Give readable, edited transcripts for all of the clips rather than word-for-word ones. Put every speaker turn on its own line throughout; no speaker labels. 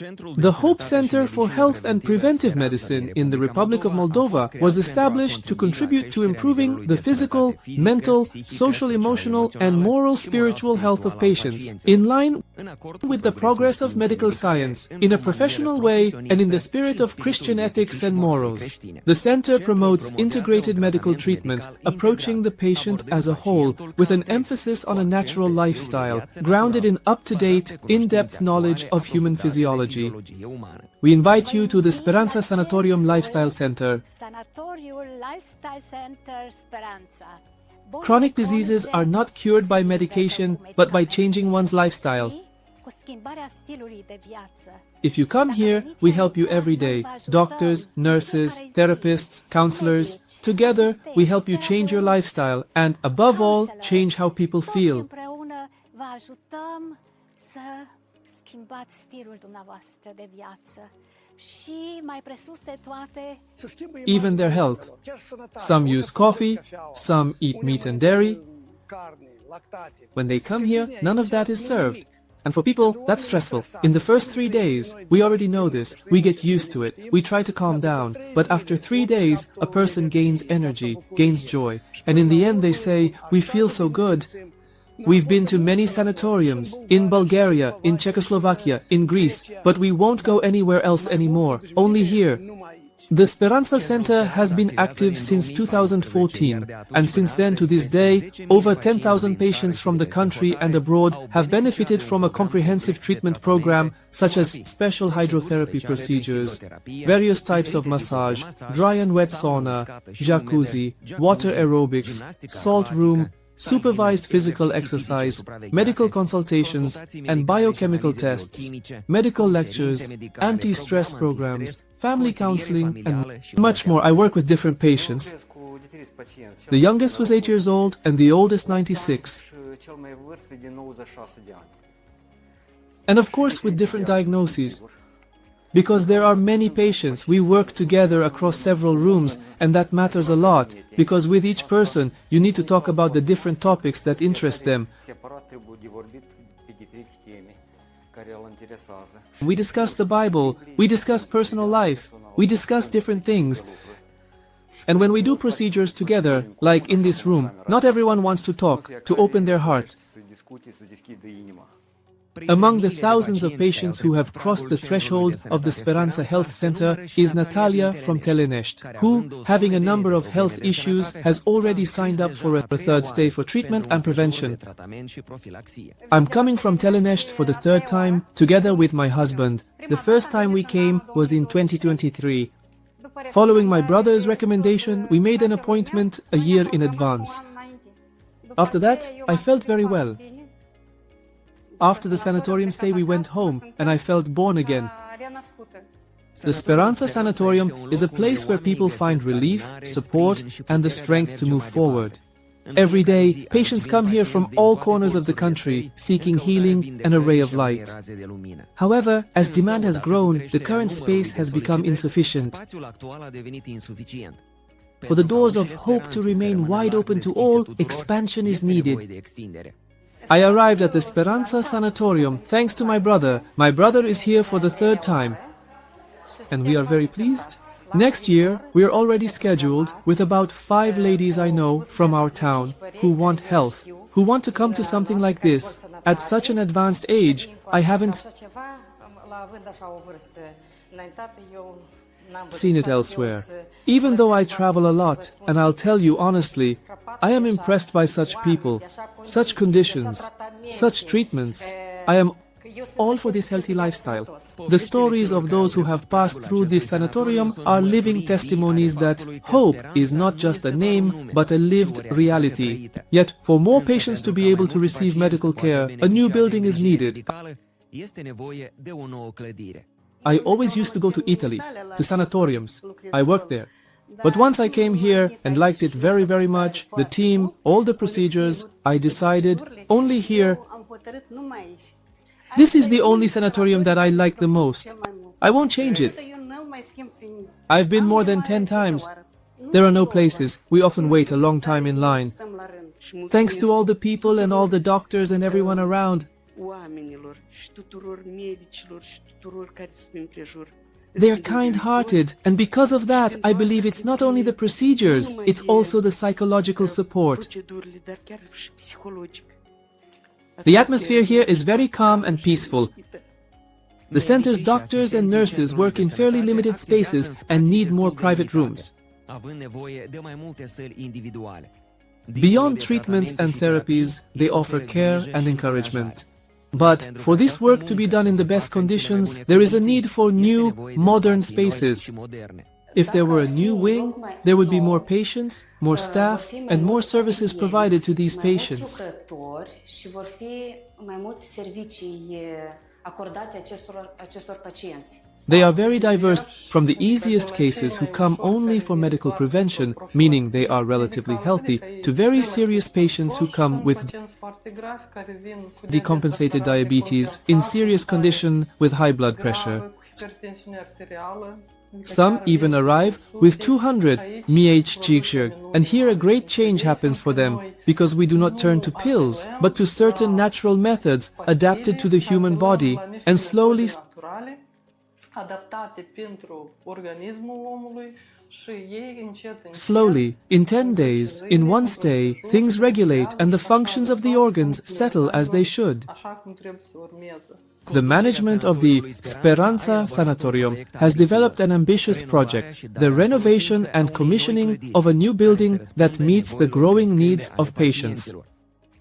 The Hope Center for Health and Preventive Medicine in the Republic of Moldova was established to contribute to improving the physical, mental, social, emotional, and moral spiritual health of patients, in line with the progress of medical science, in a professional way and in the spirit of Christian ethics and morals. The center promotes integrated medical treatment, approaching the patient as a whole, with an emphasis on a natural lifestyle, grounded in up-to-date, in-depth knowledge of human physiology. We invite you to the Speranța Sanatorium Lifestyle Center. Chronic diseases are not cured by medication, but by changing one's lifestyle. If you come here, we help you every day. Doctors, nurses, therapists, counselors. Together, we help you change your lifestyle and, above all, change how people feel. Even their health. Some use coffee, some eat meat and dairy. When they come here, none of that is served. And for people, that's stressful. In the first 3 days, we already know this. We get used to it. We try to calm down. But after 3 days, a person gains energy, gains joy. And in the end, they say, we feel so good. We've been to many sanatoriums, in Bulgaria, in Czechoslovakia, in Greece, but we won't go anywhere else anymore, only here. The Speranța Center has been active since 2014, and since then to this day, over 10,000 patients from the country and abroad have benefited from a comprehensive treatment program such as special hydrotherapy procedures, various types of massage, dry and wet sauna, jacuzzi, water aerobics, salt room, supervised physical exercise, medical consultations and biochemical tests, medical lectures, anti-stress programs, family counseling, and much more. I work with different patients. The youngest was 8 years old and the oldest 96. And of course with different diagnoses. Because there are many patients, we work together across several rooms, and that matters a lot, because with each person, you need to talk about the different topics that interest them. We discuss the Bible, we discuss personal life, we discuss different things. And when we do procedures together, like in this room, not everyone wants to talk, to open their heart. Among the thousands of patients who have crossed the threshold of the Speranța Health Center is Natalia from Telenești, who, having a number of health issues, has already signed up for a third stay for treatment and prevention. I'm coming from Telenești for the third time, together with my husband. The first time we came was in 2023. Following my brother's recommendation, we made an appointment a year in advance. After that, I felt very well. After the sanatorium stay, we went home, and I felt born again. The Speranța Sanatorium is a place where people find relief, support, and the strength to move forward. Every day, patients come here from all corners of the country, seeking healing and a ray of light. However, as demand has grown, the current space has become insufficient. For the doors of hope to remain wide open to all, expansion is needed. I arrived at the Speranța Sanatorium thanks to my brother. My brother is here for the third time. And we are very pleased. Next year, we are already scheduled with about 5 ladies I know from our town who want health, who want to come to something like this. At such an advanced age, I haven't seen it elsewhere. Even though I travel a lot, and I'll tell you honestly, I am impressed by such people, such conditions, such treatments. I am all for this healthy lifestyle. The stories of those who have passed through this sanatorium are living testimonies that hope is not just a name, but a lived reality. Yet, for more patients to be able to receive medical care, a new building is needed. I always used to go to Italy, to sanatoriums. I worked there. But once I came here and liked it very, very much, the team, all the procedures, I decided only here. This is the only sanatorium that I like the most. I won't change it. I've been more than 10 times. There are no places. We often wait a long time in line. Thanks to all the people and all the doctors and everyone around. They are kind-hearted, and because of that, I believe it's not only the procedures, it's also the psychological support. The atmosphere here is very calm and peaceful. The center's doctors and nurses work in fairly limited spaces and need more private rooms. Beyond treatments and therapies, they offer care and encouragement. But for this work to be done in the best conditions, there is a need for new, modern spaces. If there were a new wing, there would be more patients, more staff, and more services provided to these patients. They are very diverse, from the easiest cases who come only for medical prevention, meaning they are relatively healthy, to very serious patients who come with decompensated diabetes, in serious condition with high blood pressure. Some even arrive with 200 mHg, and here a great change happens for them, because we do not turn to pills, but to certain natural methods adapted to the human body, and slowly in 10 days, in one stay, things regulate and the functions of the organs settle as they should. The management of the Speranța Sanatorium has developed an ambitious project, the renovation and commissioning of a new building that meets the growing needs of patients.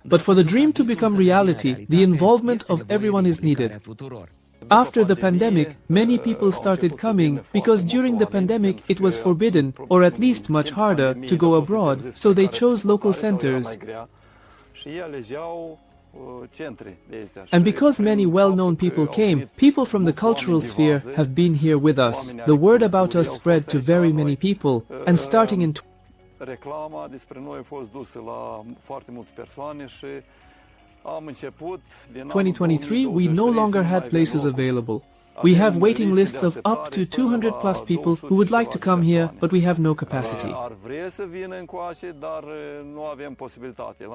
But for the dream to become reality, the involvement of everyone is needed. After the pandemic, many people started coming because during the pandemic it was forbidden, or at least much harder, to go abroad, so they chose local centers. And because many well-known people came, people from the cultural sphere have been here with us. The word about us spread to very many people, and starting in 2023, we no longer had places available. We have waiting lists of up to 200 plus people who would like to come here, but we have no capacity.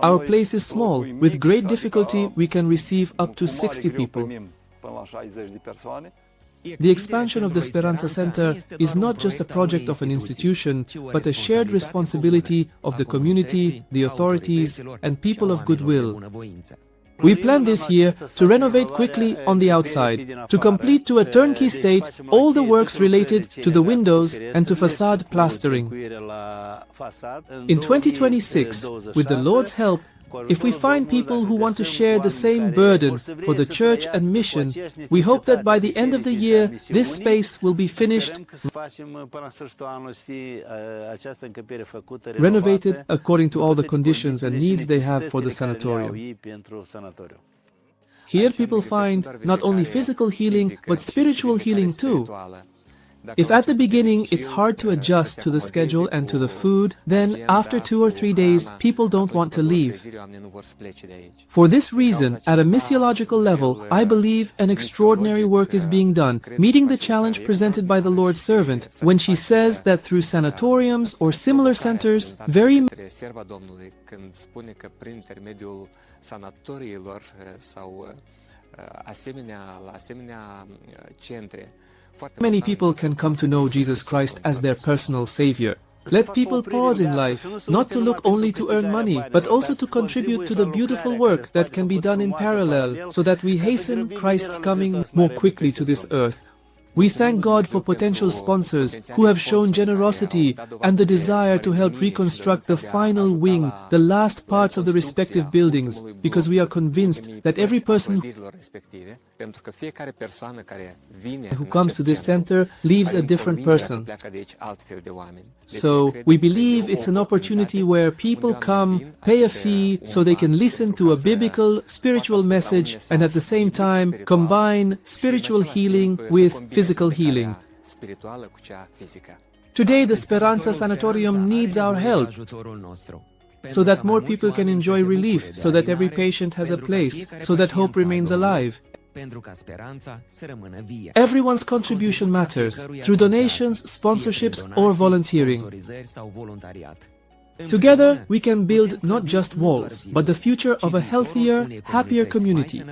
Our place is small. With great difficulty, we can receive up to 60 people. The expansion of the Speranța Center is not just a project of an institution, but a shared responsibility of the community, the authorities, and people of goodwill. We plan this year to renovate quickly on the outside, to complete to a turnkey state all the works related to the windows and to facade plastering. In 2026, with the Lord's help, if we find people who want to share the same burden for the church and mission, we hope that by the end of the year, this space will be finished, renovated according to all the conditions and needs they have for the sanatorium. Here people find not only physical healing, but spiritual healing too. If at the beginning it's hard to adjust to the schedule and to the food, then after 2 or 3 days people don't want to leave. For this reason, at a missiological level, I believe an extraordinary work is being done, meeting the challenge presented by the Lord's servant when she says that through sanatoriums or similar centers, very many people can come to know Jesus Christ as their personal Savior. Let people pause in life, not to look only to earn money, but also to contribute to the beautiful work that can be done in parallel, so that we hasten Christ's coming more quickly to this earth. We thank God for potential sponsors who have shown generosity and the desire to help reconstruct the final wing, the last parts of the respective buildings, because we are convinced that every person who comes to this center leaves a different person. So we believe it's an opportunity where people come, pay a fee, so they can listen to a biblical, spiritual message and at the same time combine spiritual healing with physical healing. Today the Speranța Sanatorium needs our help, so that more people can enjoy relief, so that every patient has a place, so that hope remains alive. Everyone's contribution matters, through donations, sponsorships or volunteering. Together, we can build not just walls, but the future of a healthier, happier community.